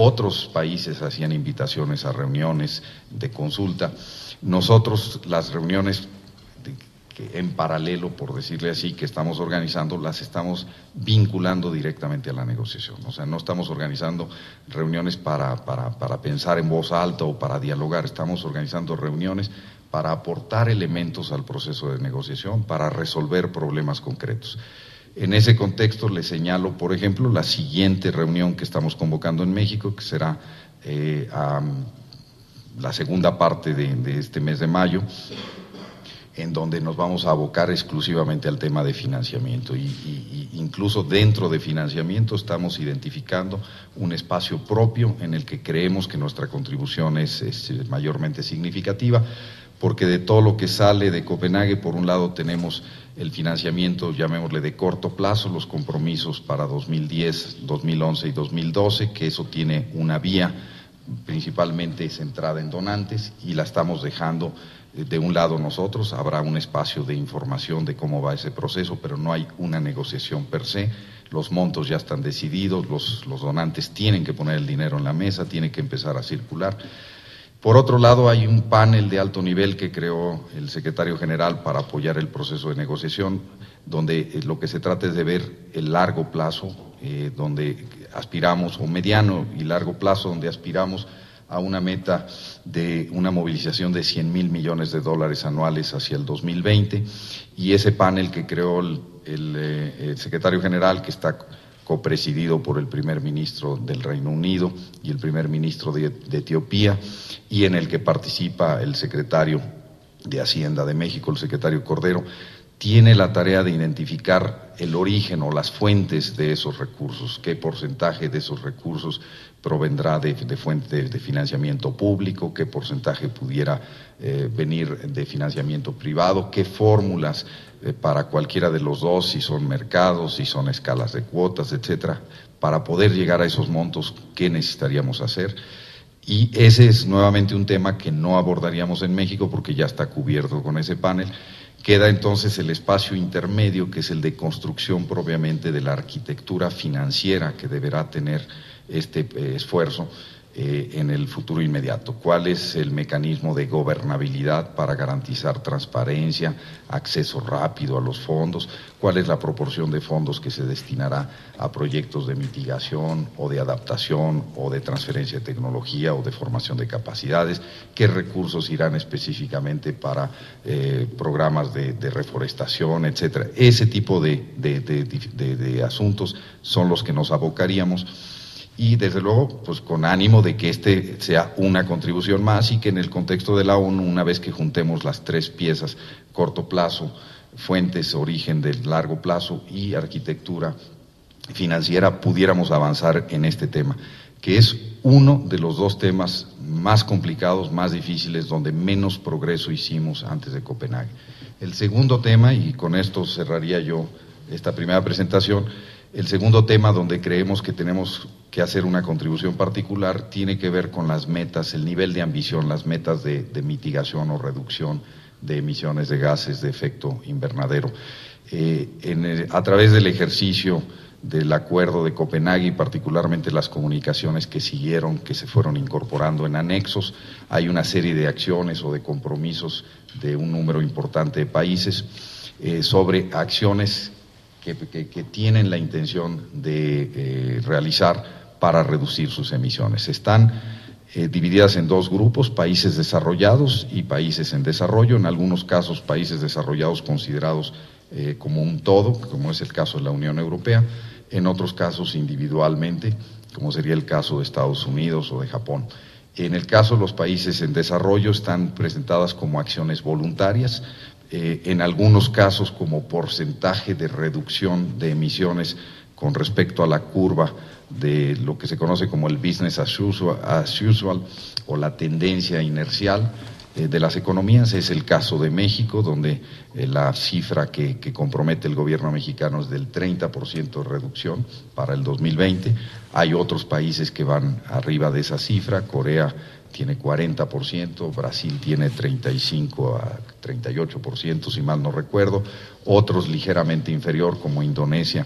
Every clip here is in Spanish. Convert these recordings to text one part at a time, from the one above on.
Otros países hacían invitaciones a reuniones de consulta. Nosotros las reuniones que en paralelo, por decirle así, que estamos organizando, las estamos vinculando directamente a la negociación. O sea, no estamos organizando reuniones para pensar en voz alta o para dialogar, estamos organizando reuniones para aportar elementos al proceso de negociación, para resolver problemas concretos. En ese contexto les señalo, por ejemplo, la siguiente reunión que estamos convocando en México, que será la segunda parte de este mes de mayo, en donde nos vamos a abocar exclusivamente al tema de financiamiento y incluso dentro de financiamiento estamos identificando un espacio propio en el que creemos que nuestra contribución es mayormente significativa, porque de todo lo que sale de Copenhague, por un lado tenemos el financiamiento, llamémosle de corto plazo, los compromisos para 2010, 2011 y 2012, que eso tiene una vía principalmente centrada en donantes y la estamos dejando de un lado nosotros. Habrá un espacio de información de cómo va ese proceso, pero no hay una negociación per se. Los montos ya están decididos, los donantes tienen que poner el dinero en la mesa, tiene que empezar a circular. Por otro lado, hay un panel de alto nivel que creó el secretario general para apoyar el proceso de negociación, donde lo que se trata es de ver el largo plazo, donde aspiramos, o mediano y largo plazo, donde aspiramos a una meta de una movilización de 100,000 millones de dólares anuales hacia el 2020, y ese panel que creó el secretario general, que está copresidido por el primer ministro del Reino Unido y el primer ministro de Etiopía, y en el que participa el secretario de Hacienda de México, el secretario Cordero, tiene la tarea de identificar el origen o las fuentes de esos recursos, qué porcentaje de esos recursos provendrá de fuente de financiamiento público, qué porcentaje pudiera venir de financiamiento privado, qué fórmulas para cualquiera de los dos, si son mercados, si son escalas de cuotas, etcétera, para poder llegar a esos montos, qué necesitaríamos hacer. Y ese es nuevamente un tema que no abordaríamos en México porque ya está cubierto con ese panel. Queda entonces el espacio intermedio, que es el de construcción propiamente de la arquitectura financiera que deberá tener este esfuerzo en el futuro inmediato. ¿Cuál es el mecanismo de gobernabilidad para garantizar transparencia, acceso rápido a los fondos? ¿Cuál es la proporción de fondos que se destinará a proyectos de mitigación o de adaptación o de transferencia de tecnología o de formación de capacidades? ¿Qué recursos irán específicamente para programas de reforestación, etcétera? Ese tipo de asuntos son los que nos abocaríamos. Y desde luego, pues con ánimo de que este sea una contribución más y que en el contexto de la ONU, una vez que juntemos las tres piezas, corto plazo, fuentes, origen del largo plazo y arquitectura financiera, pudiéramos avanzar en este tema, que es uno de los dos temas más complicados, más difíciles, donde menos progreso hicimos antes de Copenhague. El segundo tema, y con esto cerraría yo esta primera presentación, el segundo tema donde creemos que tenemos que hacer una contribución particular tiene que ver con las metas, el nivel de ambición, las metas de mitigación o reducción de emisiones de gases de efecto invernadero. A través del ejercicio del Acuerdo de Copenhague y particularmente las comunicaciones que siguieron, que se fueron incorporando en anexos, hay una serie de acciones o de compromisos de un número importante de países sobre acciones que tienen la intención de realizar para reducir sus emisiones. Están divididas en dos grupos, países desarrollados y países en desarrollo, en algunos casos países desarrollados considerados como un todo, como es el caso de la Unión Europea, en otros casos individualmente, como sería el caso de Estados Unidos o de Japón. En el caso de los países en desarrollo están presentadas como acciones voluntarias, en algunos casos como porcentaje de reducción de emisiones con respecto a la curva de lo que se conoce como el business as usual o la tendencia inercial de las economías. Es el caso de México, donde la cifra que compromete el gobierno mexicano es del 30% de reducción para el 2020. Hay otros países que van arriba de esa cifra. Corea tiene 40%, Brasil tiene 35 a 38%, si mal no recuerdo, otros ligeramente inferior como Indonesia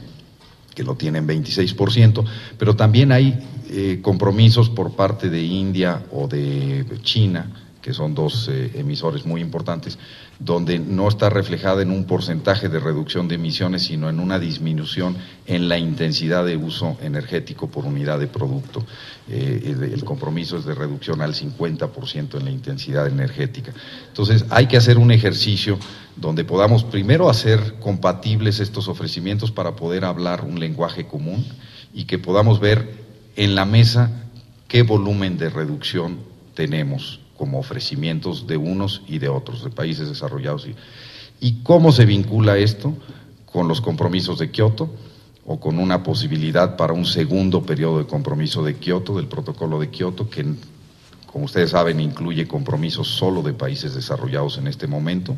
que lo tienen 26%, pero también hay compromisos por parte de India o de China, que son dos emisores muy importantes, donde no está reflejada en un porcentaje de reducción de emisiones, sino en una disminución en la intensidad de uso energético por unidad de producto. El compromiso es de reducción al 50% en la intensidad energética. Entonces, hay que hacer un ejercicio donde podamos primero hacer compatibles estos ofrecimientos para poder hablar un lenguaje común y que podamos ver en la mesa qué volumen de reducción tenemos como ofrecimientos de unos y de otros, de países desarrollados. ¿Y cómo se vincula esto con los compromisos de Kioto o con una posibilidad para un segundo periodo de compromiso de Kioto, del protocolo de Kioto, que, como ustedes saben, incluye compromisos solo de países desarrollados en este momento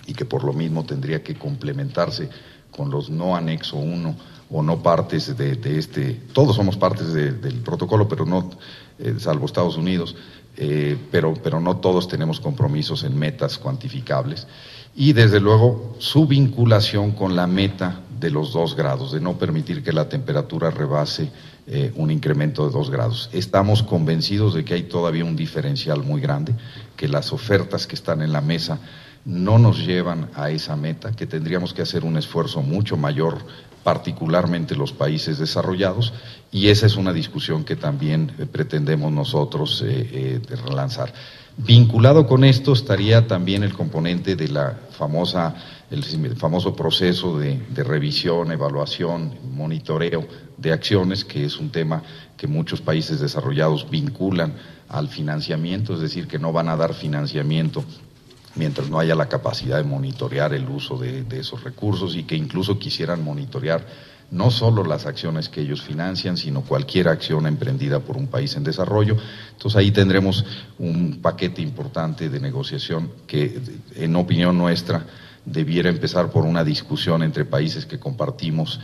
y que por lo mismo tendría que complementarse con los no anexo 1 o no partes de este, todos somos partes del protocolo, pero no, salvo Estados Unidos, pero no todos tenemos compromisos en metas cuantificables. Y desde luego su vinculación con la meta de los 2 grados, de no permitir que la temperatura rebase un incremento de 2 grados. Estamos convencidos de que hay todavía un diferencial muy grande, que las ofertas que están en la mesa no nos llevan a esa meta, que tendríamos que hacer un esfuerzo mucho mayor, particularmente los países desarrollados, y esa es una discusión que también pretendemos nosotros relanzar. Vinculado con esto estaría también el componente de el famoso proceso de revisión, evaluación, monitoreo de acciones, que es un tema que muchos países desarrollados vinculan al financiamiento, es decir, que no van a dar financiamiento mientras no haya la capacidad de monitorear el uso de esos recursos, y que incluso quisieran monitorear no solo las acciones que ellos financian, sino cualquier acción emprendida por un país en desarrollo. Entonces ahí tendremos un paquete importante de negociación que, en opinión nuestra, debiera empezar por una discusión entre países que compartimos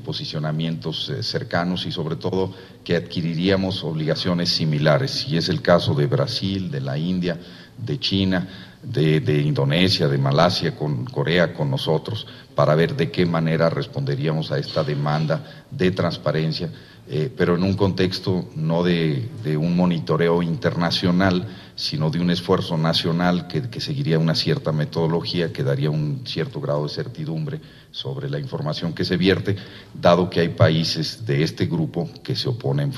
posicionamientos cercanos, y sobre todo que adquiriríamos obligaciones similares, y es el caso de Brasil, de la India, de China, de Indonesia, de Malasia, con Corea, con nosotros, para ver de qué manera responderíamos a esta demanda de transparencia, pero en un contexto no de un monitoreo internacional, sino de un esfuerzo nacional que seguiría una cierta metodología, que daría un cierto grado de certidumbre sobre la información que se vierte, dado que hay países de este grupo que se oponen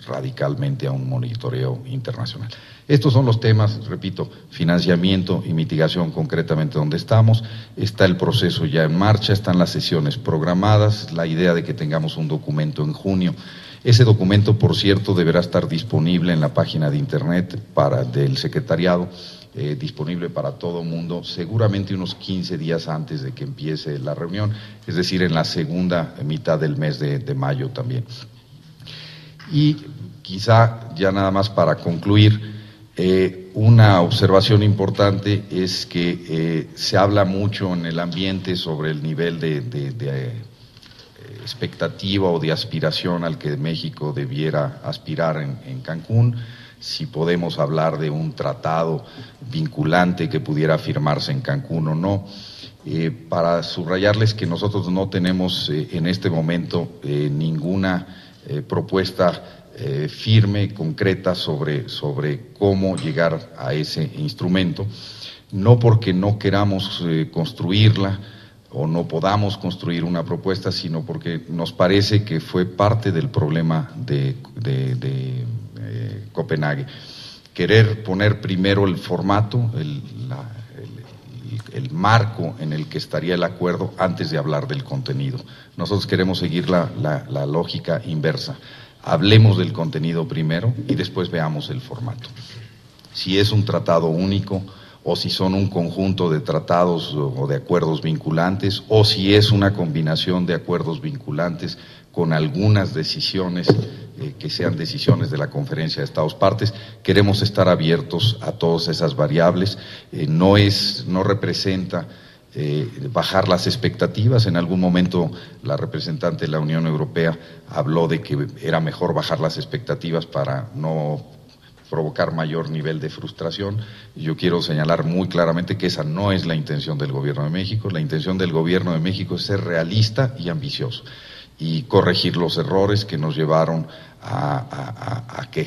radicalmente a un monitoreo internacional. Estos son los temas, repito, financiamiento y mitigación concretamente donde estamos. Está el proceso ya en marcha, están las sesiones programadas, la idea de que tengamos un documento en junio. Ese documento, por cierto, deberá estar disponible en la página de internet del secretariado, disponible para todo mundo, seguramente unos 15 días antes de que empiece la reunión, es decir, en la segunda mitad del mes de mayo también. Y quizá ya nada más para concluir, una observación importante es que se habla mucho en el ambiente sobre el nivel de expectativa o de aspiración al que México debiera aspirar en Cancún, si podemos hablar de un tratado vinculante que pudiera firmarse en Cancún o no. Para subrayarles que nosotros no tenemos en este momento ninguna propuesta firme, concreta sobre cómo llegar a ese instrumento, no porque no queramos construirla o no podamos construir una propuesta, sino porque nos parece que fue parte del problema de Copenhague. Querer poner primero el formato, el marco en el que estaría el acuerdo antes de hablar del contenido. Nosotros queremos seguir la lógica inversa. Hablemos del contenido primero y después veamos el formato. Si es un tratado único, o si son un conjunto de tratados o de acuerdos vinculantes, o si es una combinación de acuerdos vinculantes con algunas decisiones que sean decisiones de la Conferencia de Estados Partes, queremos estar abiertos a todas esas variables. No representa bajar las expectativas. En algún momento la representante de la Unión Europea habló de que era mejor bajar las expectativas para no provocar mayor nivel de frustración. Yo quiero señalar muy claramente que esa no es la intención del Gobierno de México. La intención del Gobierno de México es ser realista y ambicioso. y corregir los errores que nos llevaron a que